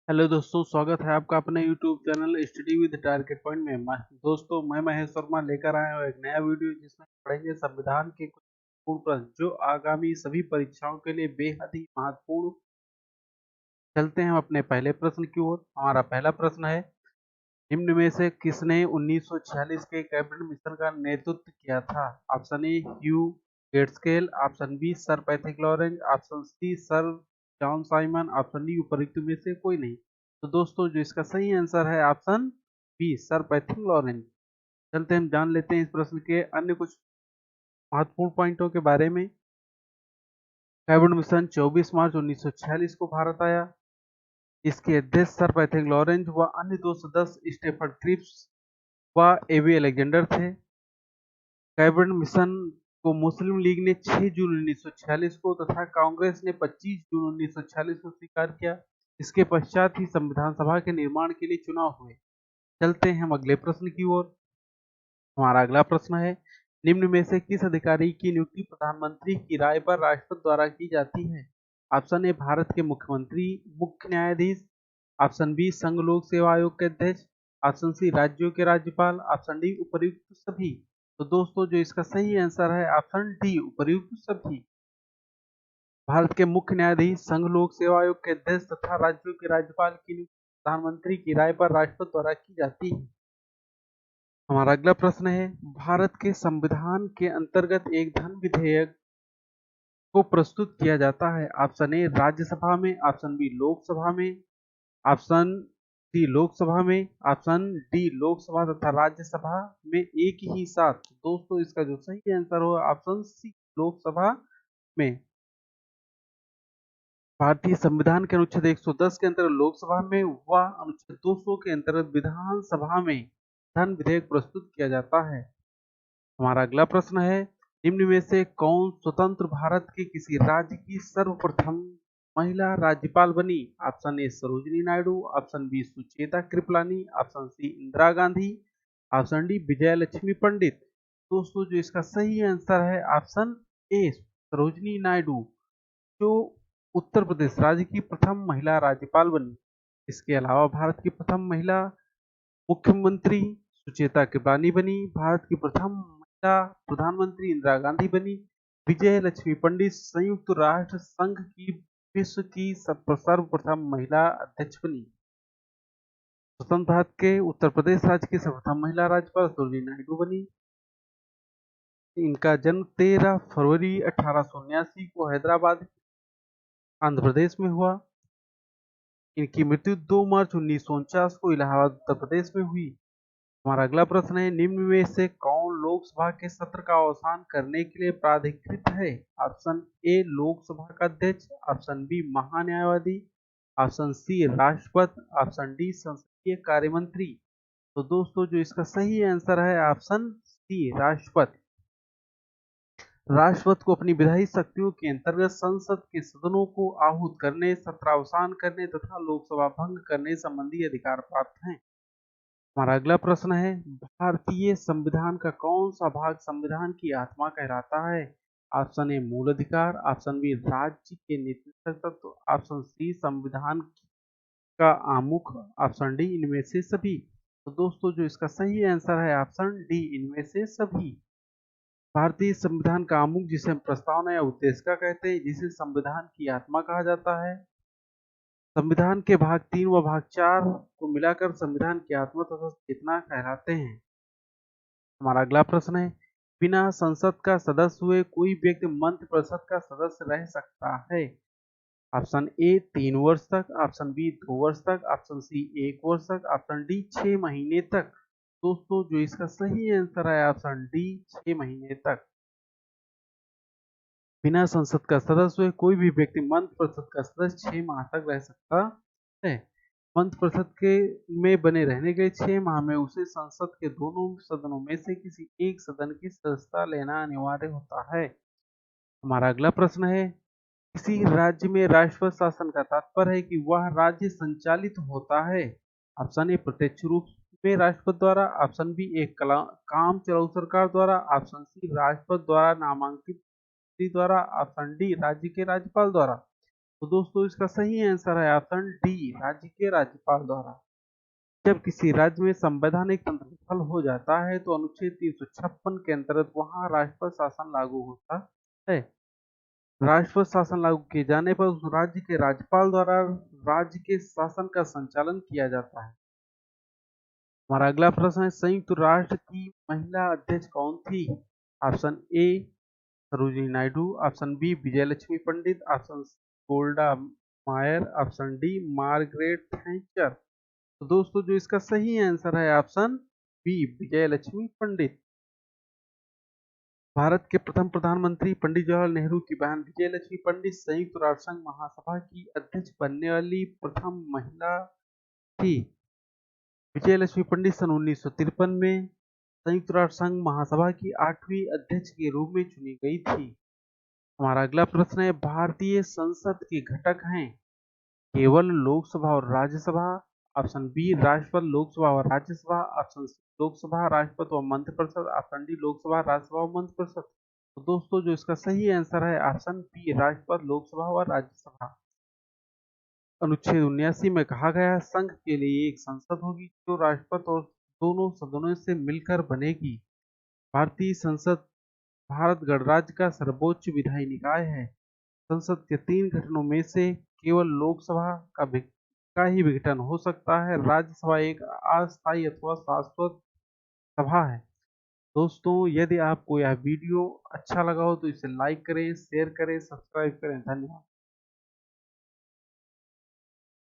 Hello दोस्तों, स्वागत है आपका अपने YouTube channel study with target point में। दोस्तों, मैं महेश वर्मा लेकर आया हूँ एक नया वीडियो जिसमें पढ़ेंगे संविधान के कुछ महत्वपूर्ण प्रश्न जो आगामी सभी परीक्षाओं के लिए बेहद ही महत्वपूर्ण। चलते हैं हम अपने पहले प्रश्न की ओर। हमारा पहला प्रश्न है, निम्न में से किसने 1946 के कैबिनेट मिशन का नेतृत्व किया था? Option A Hugh Gaitskell, option B sir Patrick Lawrence, option C sir John Simon, option D उपरोक्त में से कोई नहीं। तो दोस्तों, जो इसका सही आंसर है option B sir Patrick Lawrence. चलते हम जान लेते हैं इस प्रश्न के अन्य कुछ महत्वपूर्ण पॉइंटों के बारे में। कैबिनेट मिशन 24 मार्च 1946 को भारत आया। इसके अध्यक्ष सर पैट्रिक लॉरेंस व अन्य दो सदस्य स्टेफर्ड क्रिप्स व एबी अलेक्जेंडर थे। कैबिनेट मिशन को मुस्लिम लीग ने 6 जून 1946 को तथा कांग्रेस ने 25 जून 1946 को स्वीकार किया। इसके पश्चात ही संविधान सभा के निर्माण के लिए चुनाव हुए। चलते हैं हम अगले प्रश्न की ओर। हमारा अगला प्रश्न है, निम्न में से किस अधिकारी की नियुक्ति प्रधानमंत्री की राय पर राष्ट्रपति द्वारा की जाती है? ऑप्शन ए भारत के मुख्यमंत्री मुख्य न्यायाधीश, ऑप्शन बी संघ लोक सेवा आयोग के अध्यक्ष, ऑप्शन सी राज्यों के राज्यपाल, ऑप्शन डी उपर्युक्त सभी। तो दोस्तों, जो इसका सही आंसर है ऑप्शन डी उपर्युक्त सभी। भारत के मुख्य न्यायाधीश संघ लोक सेवा आयोग के अध्यक्ष तथा राज्यों के राज्यपाल की नियुक्ति प्रधानमंत्री की राय पर राष्ट्रपति द्वारा की जाती है। हमारा अगला प्रश्न है, भारत के संविधान के अंतर्गत एक धन विधेयक को प्रस्तुत किया जाता है। ऑप्शन ए राज्यसभा में, ऑप्शन बी लोकसभा में, ऑप्शन सी लोकसभा में, ऑप्शन डी लोकसभा तथा राज्यसभा में एक ही साथ। दोस्तों, इसका जो सही आंसर होगा ऑप्शन सी लोकसभा में। भारतीय संविधान के अनुच्छेद 110 के अंतर्गत लोकसभा में व अनुच्छेद 200 के अंतर्गत विधानसभा में धन विधेयक प्रस्तुत किया जाता है। हमारा अगला प्रश्न है, निम्न में से कौन स्वतंत्र भारत के किसी राज्य की सर्वप्रथम महिला राज्यपाल बनी? Option A Sarojini Naidu, option B Sucheta Kripalani, option C Indira Gandhi, option D Vijay Lakshmi Pandit. दोस्तों, जो इसका सही आंसर है ऑप्शन ए सरोजिनी नायडू, जो उत्तर प्रदेश राज्य की प्रथम महिला राज्यपाल बनी। इसके अलावा भारत की प्रथम महिला मुख्यमंत्री सुचेता कृपलानी बनी। भारत की प्रथम महिला प्रधानमंत्री इंदिरा गांधी बनी। विजय लक्ष्मी पंडित संयुक्त राष्ट्र संघ की विश्व की सर्वप्रथम महिला अध्यक्ष बनी। स्वतंत्र भारत के उत्तर प्रदेश राज्य की सर्वप्रथम महिला राज्यपाल सरोजिनी नायडू बनी। इनका जन्म 13 फरवरी 1879 को हैदराबाद आंध्र प्रदेश में हुआ। इनकी मृत्यु 2 मार्च 1949 को इलाहाबाद उत्तर प्रदेश में हुई। हमारा अगला प्रश्न है, निम्न में से कौन लोकसभा के सत्र का अवसान करने के लिए प्राधिकृत है? ऑप्शन ए लोकसभा का अध्यक्ष, ऑप्शन बी महान्यायवादी, ऑप्शन सी राष्ट्रपति, ऑप्शन डी संसदीय कार्य मंत्री। तो दोस्तों, जो इसका सही आंसर है ऑप्शन सी राष्ट्रपति। राष्ट्रपति को अपनी विधायी शक्तियों के अंतर्गत संसद के सदनों को आहूत करने, सत्रावसान करने तथा लोकसभा भंग करने संबंधी अधिकार प्राप्त हैं। हमारा अगला प्रश्न है, भारतीय संविधान का कौन सा भाग संविधान की आत्मा कहलाता है? ऑप्शन ए मूल अधिकार, ऑप्शन बी राज्य के नीतिगत तत्व, ऑप्शन सी संविधान का आमुख, ऑप्शन डी इनमें से सभी। तो दोस्तों, जो इसका सही आंसर है ऑप्शन डी इनमें से सभी। भारतीय संविधान का आमुख, जिसे हम प्रस्तावना या उद्देशिका कहते हैं, जिसे संविधान की आत्मा कहा जाता है। संविधान के भाग 3 व भाग 4 को मिलाकर संविधान की आत्मा तथा चेतना कहलाते हैं। हमारा अगला प्रश्न है, बिना संसद का सदस्य हुए कोई व्यक्ति मंत्रि परिषद का सदस्य रह सकता है? ऑप्शन ए 3 वर्ष तक, ऑप्शन बी 2 वर्ष तक, ऑप्शन सी 1 वर्ष तक, ऑप्शन डी 6 महीने तक। दोस्तों, जो इसका सही आंसर है ऑप्शन डी 6 महीने तक। बिना संसद का सदस्य हुए कोई भी व्यक्ति मंत्रि परिषद का सदस्य 6 माह तक रह सकता है। मंत्रि परिषद के में बने रहने के 6 माह में उसे संसद के दोनों सदनों में से किसी एक सदन की सदस्यता लेना अनिवार्य होता है। हमारा अगला प्रश्न है, किसी राज्य में राष्ट्रपति शासन का तात्पर्य है कि वह राज्य संचालित होता है। ऑप्शन ए प्रत्यक्ष रूप में राष्ट्रपति द्वारा, ऑप्शन बी एक काम चलाऊ सरकार द्वारा, ऑप्शन सी राष्ट्रपति द्वारा नामांकित द्वारा, ऑप्शन डी राज्य के राज्यपाल द्वारा। तो दोस्तों इसका सही आंसर है ऑप्शन डी, राज्य के राज्यपाल द्वारा। जब किसी राज्य में संवैधानिक तंत्र विफल हो जाता है तो अनुच्छेद 356 के अंतर्गत वहां राष्ट्रपति शासन लागू होता है। राष्ट्रपति शासन लागू किए जाने पर उस राज्य के राज्यपाल द्वारा राज्य के शासन का संचालन किया जाता है। हमारा अगला प्रश्न है, संयुक्त राष्ट्र की महिला अध्यक्ष कौन थी? Option A Sarojini Naidu, option B Vijayalakshmi Pandit, option C Golda Meir, option D Margaret Thatcher. तो दोस्तों जो इसका सही आंसर है ऑप्शन बी विजयलक्ष्मी पंडित। भारत के प्रथम प्रधानमंत्री पंडित जवाहरलाल नेहरू की बहन विजयलक्ष्मी पंडित संयुक्त राष्ट्र संघ महासभा की अध्यक्ष बनने वाली प्रथम महिला थी। विजयलक्ष्मी पंडित सन 1953 में संयुक्त राष्ट्र संघ महासभा की 8वीं अध्यक्ष के रूप में चुनी गई थी। हमारा अगला प्रश्न है, भारतीय संसद के घटक हैं केवल लोकसभा और राज्यसभा, ऑप्शन बी राष्ट्रपति लोकसभा और राज्यसभा, ऑप्शन सी लोकसभा राष्ट्रपति और मंत्रिपरिषद, ऑप्शन डी लोकसभा राज्यसभा और मंत्रिपरिषद। तो दोस्तों जो इसका सही आंसर है ऑप्शन बी राष्ट्रपति लोकसभा और राज्यसभा। अनुच्छेद 79 में कहा गया है, संघ के लिए एक संसद होगी जो राष्ट्रपति और दोनों सदनों से मिलकर बनेगी। भारतीय संसद भारत गणराज्य का सर्वोच्च विधायी निकाय है। संसद के 3 गठनों में से केवल लोकसभा का ही विघटन हो सकता है। राज्यसभा एक अस्थायी अथवा शाश्वत सभा है। दोस्तों यदि आपको यह वीडियो अच्छा लगा हो तो इसे लाइक करें, शेयर करें, सब्सक्राइब करें। धन्यवाद।